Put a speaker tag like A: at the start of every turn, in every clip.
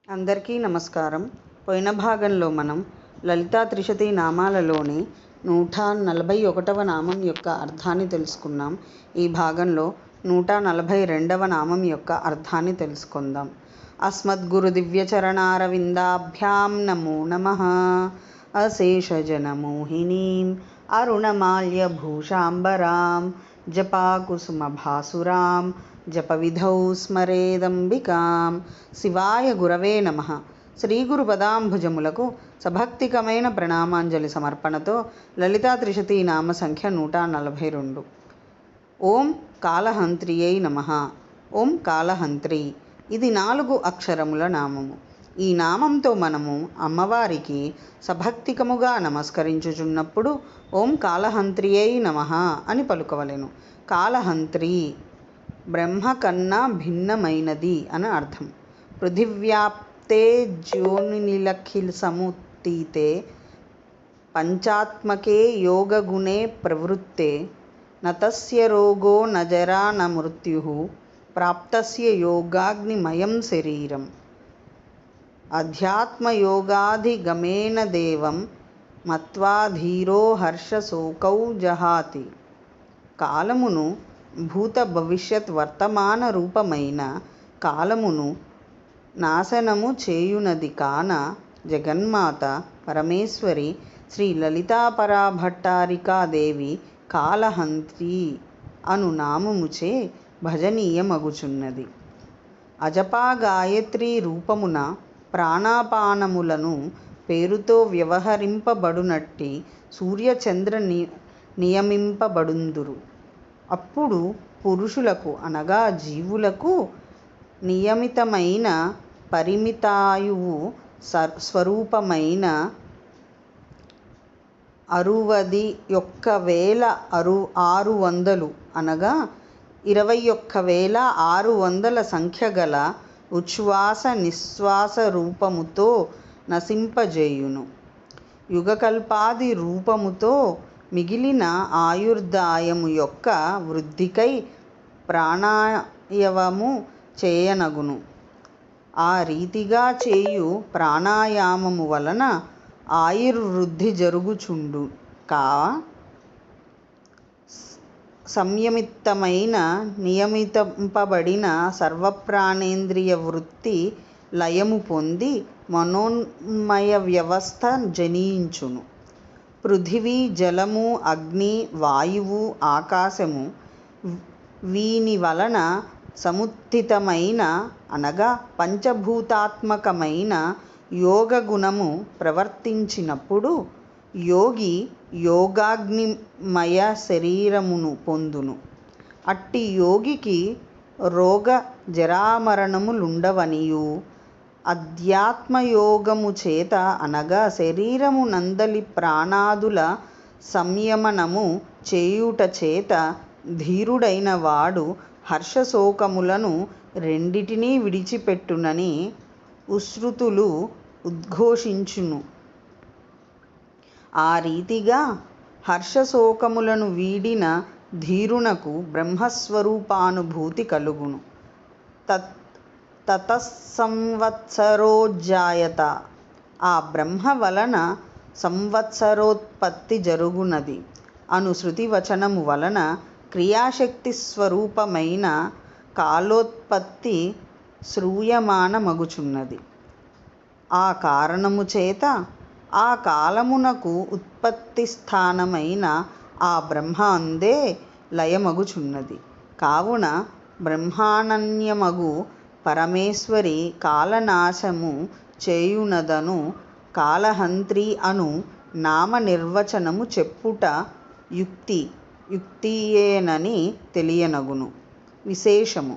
A: అందరికీ నమస్కారం. పోయిన భాగంలో మనం లలితా త్రిశతి నామాలలోని 141వ నామం యొక్క అర్థాన్ని తెలుసుకున్నాం. ఈ భాగంలో 142వ నామం యొక్క అర్థాన్ని తెలుసుకుందాం. అస్మద్గురు దివ్యచరణారవిందాభ్యాం నమో నమః. అశేషజనమోహినీం అరుణమాల్యభూషాంబరాం జపాకుసుమభాసురాం జపవిధౌ స్మరేదంబికాం. శివాయ గురవే నమః. శ్రీ గురు పదాంభుజములకు సభక్తికమైన ప్రణామాంజలి సమర్పణతో లలితా త్రిశతి నామ సంఖ్య 142. ఓం కాళహంత్రియై నమః. ఓం కాళహంత్రి, ఇది 4 అక్షరముల నామము. ఈ నామంతో మనము అమ్మవారికి సభక్తికముగా నమస్కరించుచున్నప్పుడు ఓం కాళహంత్రియై నమః అని పలుకవలెను. కాళహంత్రి బ్రహ్మ కన్నా భిన్నమైనది అని అర్థం. పృథివ్యాప్తే జ్యోనినిలఖిల సముత్థితే పంచాత్మకే యోగగుణే ప్రవృత్తే నతస్య రోగో న జరా న మృత్యుః ప్రాప్తస్య యోగాగ్నిమయం శరీరం అధ్యాత్మయోగాధిగమేన దేవం మత్వా ధీరో హర్షశోకౌ జహాతి. కాలమును భూత భవిష్యత్ వర్తమాన రూపమైన కాలమును నాశనము చేయునది కాన జగన్మాత పరమేశ్వరి శ్రీ లలితాపరాభట్టారికాదేవి కాళహంత్రి అను నామముచే భజనీయమగుచున్నది. అజపా గాయత్రీ రూపమున ప్రాణాపానములను పేరుతో వ్యవహరింపబడునట్టి సూర్యచంద్ర నియమింపబడుందురు. అప్పుడు పురుషులకు అనగా జీవులకు నియమితమైన పరిమితాయువు స్వరూపమైన 61,600 అనగా 21,600 సంఖ్యగల ఉచ్ఛ్వాస నిశ్వాస రూపముతో నశింపజేయును. యుగకల్పాది రూపముతో మిగిలిన ఆయుర్దాయము యొక్క వృద్ధికై ప్రాణాయవము చేయనగును. ఆ రీతిగా చేయు ప్రాణాయామము వలన ఆయుర్వృద్ధి జరుగుచుండు. సంయమితమైన నియమింపబడిన సర్వప్రాణేంద్రియ వృత్తి లయము పొంది మనోన్మయ వ్యవస్థ జనించును. పృథివీ, జలము, అగ్ని, వాయువు, ఆకాశము వీని వలన సముత్థితమైన అనగా పంచభూతాత్మకమైన యోగగుణము ప్రవర్తించినప్పుడు యోగి యోగాగ్నిమయ శరీరమును పొందును. అట్టి యోగికి రోగ జరామరణములుండవనియు అధ్యాత్మయోగము చేత అనగా శరీరము నందలి ప్రాణాదుల సంయమనము చేయుట చేత ధీరుడైన వాడు హర్షశోకములను రెండిటినీ విడిచిపెట్టునని ఉశ్రుతులు ఉద్ఘోషించును. ఆ రీతిగా హర్షశోకములను వీడిన ధీరునకు బ్రహ్మస్వరూపానుభూతి కలుగును. తతస్సంవత్సరోజ్జాయత, ఆ బ్రహ్మ వలన సంవత్సరోత్పత్తి జరుగునది అను శృతివచనము వలన క్రియాశక్తి స్వరూపమైన కాలోత్పత్తి శ్రూయమానమగుచున్నది. ఆ కారణము చేత ఆ కాలమునకు ఉత్పత్తి స్థానమైన ఆ బ్రహ్మ అందే లయమగుచున్నది. కావున బ్రహ్మానన్యమగు పరమేశ్వరి కాలనాశము చేయునదను కాళహంత్రి అను నామ నిర్వచనము చెప్పుట యుక్తియేనని తెలియనగును. విశేషము: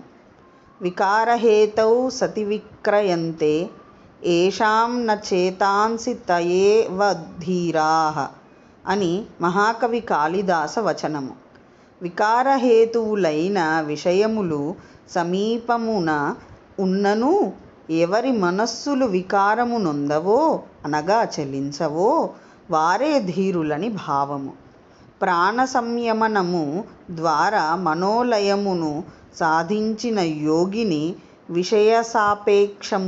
A: వికారహేతౌ సతి విక్రయంతే ఏషాం న చేతాంసి తయేవ ధీరాః అని మహాకవి కాళిదాస వచనము. వికారహేతువులైన విషయములు సమీపమున ఉన్నను ఎవరి మనస్సులు వికారము నొందవో అనగా చలించవో వారే ధీరులని భావము. ప్రాణ సంయమనము ద్వారా మనోలయమును సాధించిన యోగిని విషయసాపేక్షములైన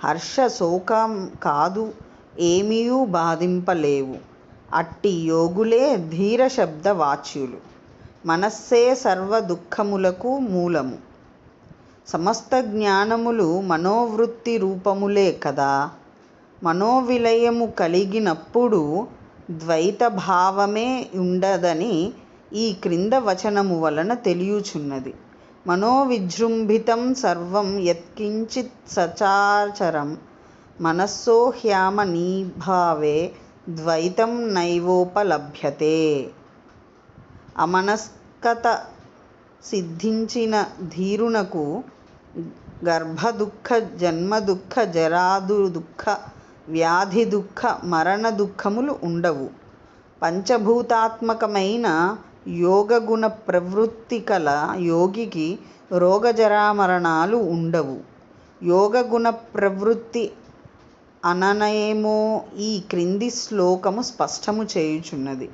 A: హర్ష శోకం కాదు ఏమియూ బాధింపలేవు. అట్టి యోగులే ధీర శబ్ద వాచ్యులు. మనస్సే సర్వ దుఃఖములకు మూలము. సమస్త జ్ఞానములు మనోవృత్తి రూపములే కదా. మనోవిలయము కలిగినప్పుడు ద్వైత భావమే ఉండదని ఈ క్రింద వచనము వలన తెలియుచున్నది. మనోవిజృంభితం సర్వం యత్కించిత్ సచరాచరం మనస్సో హ్యామనీభావే ద్వైతం నైవోపలభ్యతే. అమనస్కత సిద్ధించిన ధీరునకు గర్భదుఃఖ, జన్మదుఃఖ, జరాదుఃఖ, వ్యాధి దుఃఖ, మరణ దుఃఖములు ఉండవు. పంచభూతాత్మకమైన యోగగుణ ప్రవృత్తి కల యోగికి రోగజరామరణాలు ఉండవు. యోగగుణ ప్రవృత్తి అననేమో ఈ క్రింది శ్లోకము స్పష్టము చేయుచున్నది.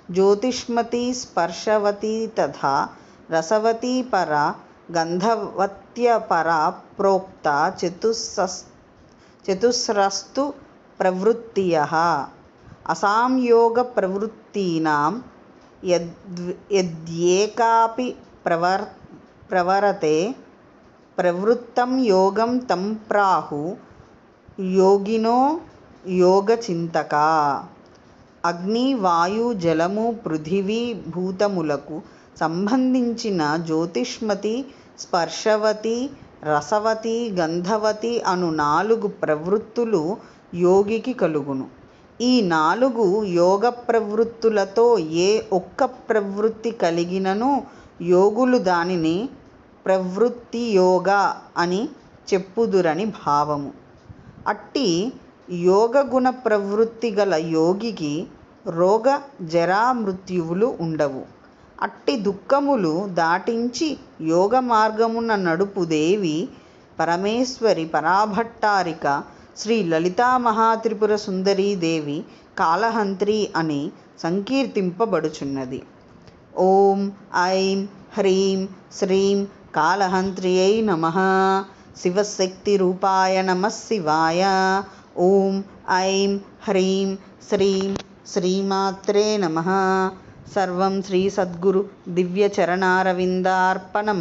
A: జ్యోతిష్మతి స్పర్శవతి తథా రసవతి పరా గంధవత్యపరా ప్రోక్త చతుస్రస్తు ప్రవృత్తయః అసాంయోగ ప్రవృత్తీనాం యద్యేకాపి ప్రవర్తతే ప్రవృత్తం యోగం తం ప్రాహు యోగినో యోగచింతకా. అగ్ని, వాయు, జలము, పృథివీ భూతములకు సంబంధించిన జ్యోతిష్మతి, స్పర్శవతి, రసవతి, గంధవతి అను 4 ప్రవృత్తులు యోగికి కలుగును. ఈ 4 యోగ ప్రవృత్తులతో ఏ ఒక్క ప్రవృత్తి కలిగినను యోగులు దానిని ప్రవృత్తియోగ అని చెప్పుదురని భావము. అట్టి యోగగుణ ప్రవృత్తి గల యోగికి రోగ జరా మృత్యువులు ఉండవు. అట్టి దుఃఖములు దాటించి యోగ మార్గమున నడుపు దేవి పరమేశ్వరి పరాభట్టారిక శ్రీ లలితా మహాత్రిపుర సుందరీ దేవి కాళహంత్రి అని సంకీర్తింపబడుచున్నది. ఓం ఐం హ్రీం శ్రీం కాళహంత్ర్యై నమః. శివశక్తి రూపాయ నమః శివాయ. ఓం ఐం హ్రీం శ్రీం శ్రీమాత్రే నమః. సర్వం శ్రీ సద్గురు దివ్య చరణారవిందార్పణమస్తు.